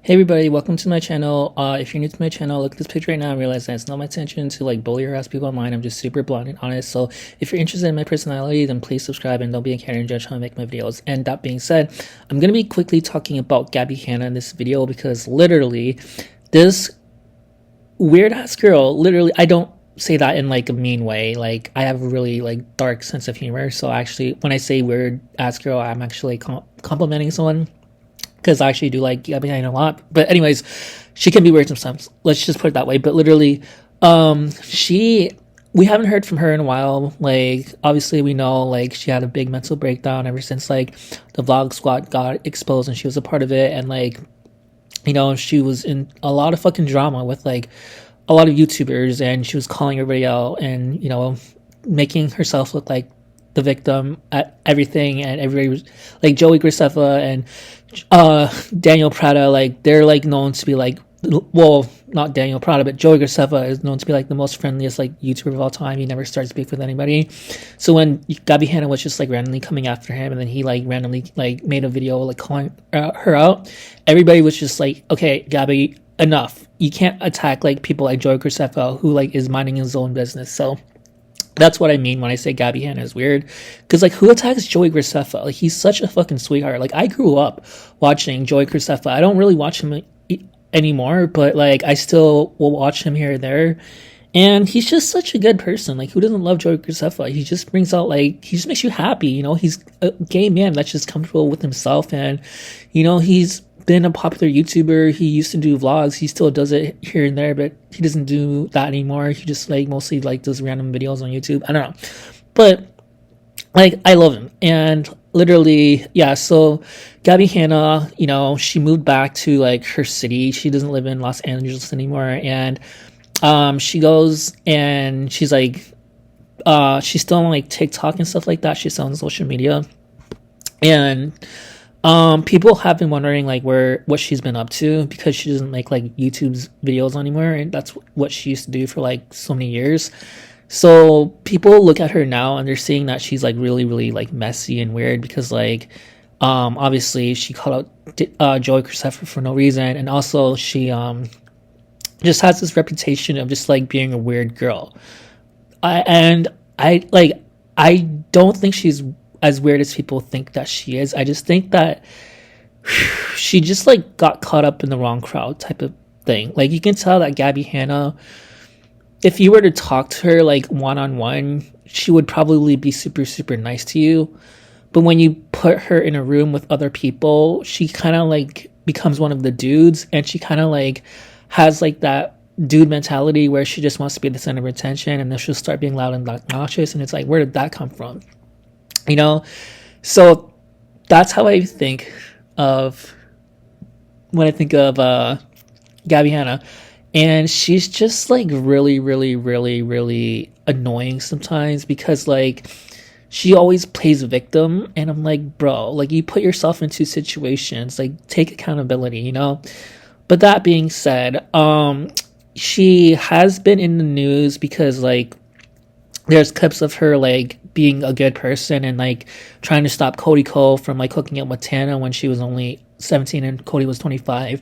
Hey everybody, welcome to my channel. If you're new to my channel, look at this picture right now and realize that it's not my intention to like bully or harass people online. I'm just super blunt and honest. So if you're interested in my personality, then please subscribe and don't be a cat and judge how I make my videos. And that being said, I'm going to be quickly talking about Gabbie Hanna in this video because literally this weird ass girl, literally, I don't say that in like a mean way. Like I have a really like dark sense of humor. So actually when I say weird ass girl, I'm actually complimenting someone because I actually do like Gabbie Hanna a lot. But anyways, she can be weird sometimes. Let's just put it that way. But literally, we haven't heard from her in a while. Like obviously we know like she had a big mental breakdown ever since like the vlog squad got exposed and she was a part of it. And like, you know, she was in a lot of fucking drama with like a lot of YouTubers and she was calling everybody out and, you know, making herself look like the victim at everything. And everybody was like Joey Graceffa and Daniel Prada, like they're like known to be like, well, not Daniel Prada, but Joey Graceffa is known to be like the most friendliest like YouTuber of all time. He never starts beef with anybody. So when Gabbie Hanna was just like randomly coming after him, and then he like randomly like made a video like calling her out, everybody was just like, okay, Gabbie, enough. You can't attack like people like Joey Graceffa who like is minding his own business. So that's what I mean when I say Gabbie Hanna is weird. Because, like, who attacks Joey Graceffa? Like, he's such a fucking sweetheart. Like, I grew up watching Joey Graceffa. I don't really watch him anymore, but, like, I still will watch him here and there. And he's just such a good person. Like, who doesn't love Joey Graceffa? He just brings out, like, he just makes you happy, you know? He's a gay man that's just comfortable with himself. And, you know, he's been a popular YouTuber. He used to do vlogs. He still does it here and there, but he doesn't do that anymore. He just like mostly like does random videos on YouTube. I don't know. But like I love him. And literally, yeah, so Gabbie Hanna, you know, she moved back to like her city. She doesn't live in Los Angeles anymore. And she goes and she's like she's still on like TikTok and stuff like that. She's still on social media. And people have been wondering like what she's been up to because she doesn't make like YouTube's videos anymore, and that's what she used to do for like so many years. So people look at her now and they're seeing that she's like really like messy and weird because like obviously she called out Joey Graceffa for no reason, and also she just has this reputation of just like being a weird girl. I don't think she's as weird as people think that she is. I just think that she just like got caught up in the wrong crowd type of thing. Like you can tell that Gabbie Hanna, if you were to talk to her like one-on-one, she would probably be super nice to you. But when you put her in a room with other people, she kind of like becomes one of the dudes, and she kind of like has like that dude mentality where she just wants to be the center of attention, and then she'll start being loud and obnoxious, and it's like, where did that come from? You know, so that's how I think of when I think of Gabbie Hanna, and she's just like really annoying sometimes because like she always plays victim, and I'm like, bro, like you put yourself into situations, like take accountability, you know. But that being said, she has been in the news because like there's clips of her like being a good person and like trying to stop Cody Cole from like hooking up with Tana when she was only 17 and Cody was 25,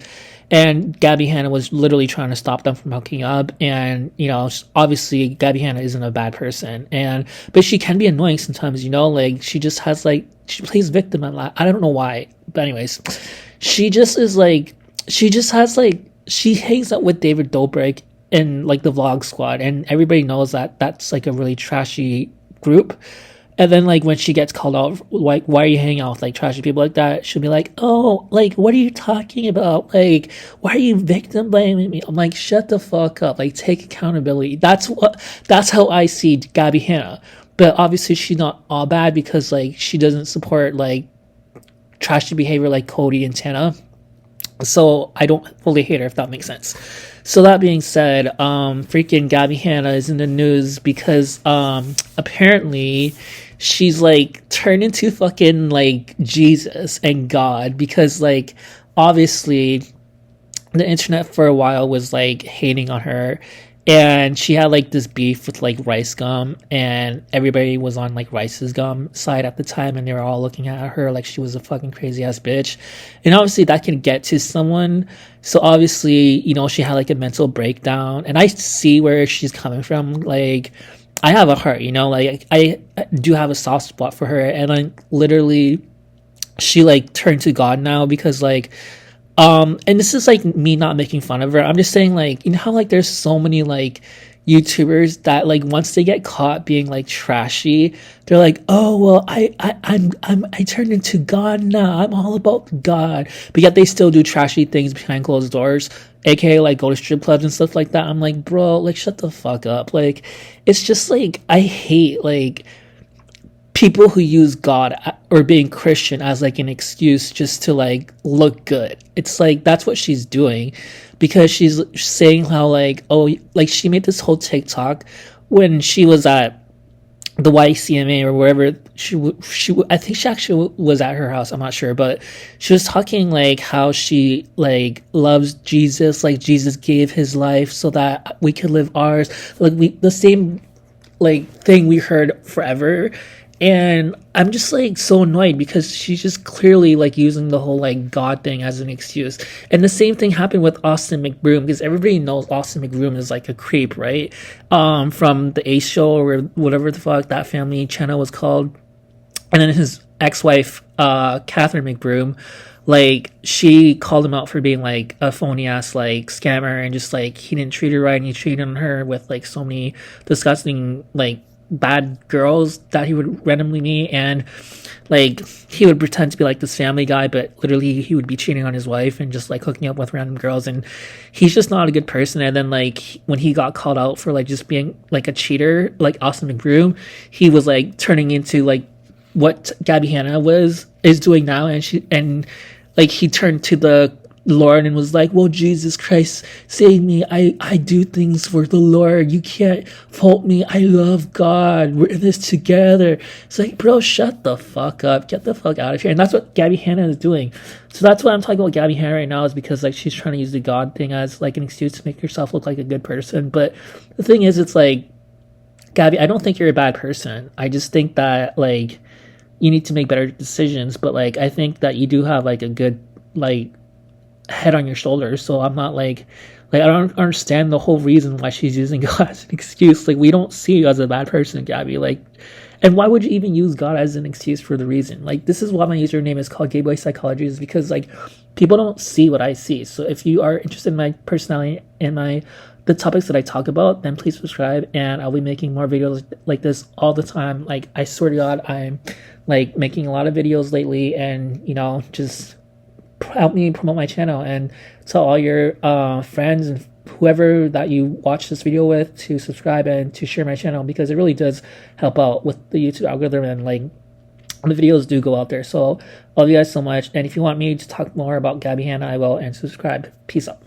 and Gabbie Hanna was literally trying to stop them from hooking up. And you know, obviously Gabbie Hanna isn't a bad person, but she can be annoying sometimes, you know. Like she just has like, she plays victim a lot. I don't know why, but anyways, she just is like, she just has like, she hangs out with David Dobrik and like the vlog squad, and everybody knows that that's like a really trashy group. And then like when she gets called out, like, why are you hanging out with like trashy people like that, she'll be like, oh, like what are you talking about, like why are you victim blaming me? I'm like, shut the fuck up, like take accountability. That's how I see Gabbie Hanna. But obviously she's not all bad because like she doesn't support like trashy behavior like Cody and Tana. So I don't fully hate her, if that makes sense. So that being said, freaking Gabbie Hanna is in the news because apparently she's like turned into fucking like Jesus and God, because like obviously the internet for a while was like hating on her, and she had like this beef with like Rice Gum, and everybody was on like Rice's Gum side at the time, and they were all looking at her like she was a fucking crazy ass bitch. And obviously that can get to someone. So obviously, she had like a mental breakdown, and I see where she's coming from. Like, I have a heart, like I do have a soft spot for her, and I literally, she like turned to God now because like, and this is like me not making fun of her. I'm just saying, like, how like there's so many like YouTubers that like once they get caught being like trashy, they're like, oh well, I turned into God now. I'm all about God, but yet they still do trashy things behind closed doors, aka like go to strip clubs and stuff like that. I'm like, bro, like shut the fuck up. Like, it's just like I hate like people who use God or being Christian as like an excuse just to like look good. It's like that's what she's doing, because she's saying how like, oh, like she made this whole TikTok when she was at the YCMA or wherever she I think she actually was at her house. I'm not sure, but she was talking like how she like loves Jesus, like Jesus gave his life so that we could live ours. Like the same like thing we heard forever. And I'm just like so annoyed because she's just clearly like using the whole like God thing as an excuse. And the same thing happened with Austin McBroom, because everybody knows Austin McBroom is like a creep, right? From the Ace Show or whatever the fuck that family channel was called. And then his ex-wife, Catherine McBroom, like she called him out for being like a phony ass like scammer, and just like he didn't treat her right, and he treated on her with like so many disgusting like bad girls that he would randomly meet. And like he would pretend to be like this family guy, but literally he would be cheating on his wife and just like hooking up with random girls, and he's just not a good person. And then like when he got called out for like just being like a cheater, like Austin McBroom, he was like turning into like what Gabbie Hanna is doing now, and like he turned to the Lord and was like, well, Jesus Christ, save me. I do things for the Lord. You can't fault me. I love God. We're in this together. It's like, bro, shut the fuck up. Get the fuck out of here. And that's what Gabbie Hanna is doing. So that's why I'm talking about Gabbie Hanna right now, is because like she's trying to use the God thing as like an excuse to make herself look like a good person. But the thing is, it's like, Gabbie, I don't think you're a bad person. I just think that like you need to make better decisions. But like I think that you do have like a good like head on your shoulders. So I'm not like I don't understand the whole reason why she's using God as an excuse. Like, we don't see you as a bad person, Gabbie. Like, and why would you even use God as an excuse for the reason? Like, this is why my username is called Gay Boy Psychology, is because like people don't see what I see. So if you are interested in my personality and the topics that I talk about, then please subscribe, and I'll be making more videos like this all the time. Like, I swear to God, I'm like making a lot of videos lately, and just help me promote my channel, and tell all your friends and whoever that you watch this video with to subscribe and to share my channel, because it really does help out with the YouTube algorithm, and like the videos do go out there. So love you guys so much, and if you want me to talk more about Gabbie Hanna, I will, and subscribe. Peace out.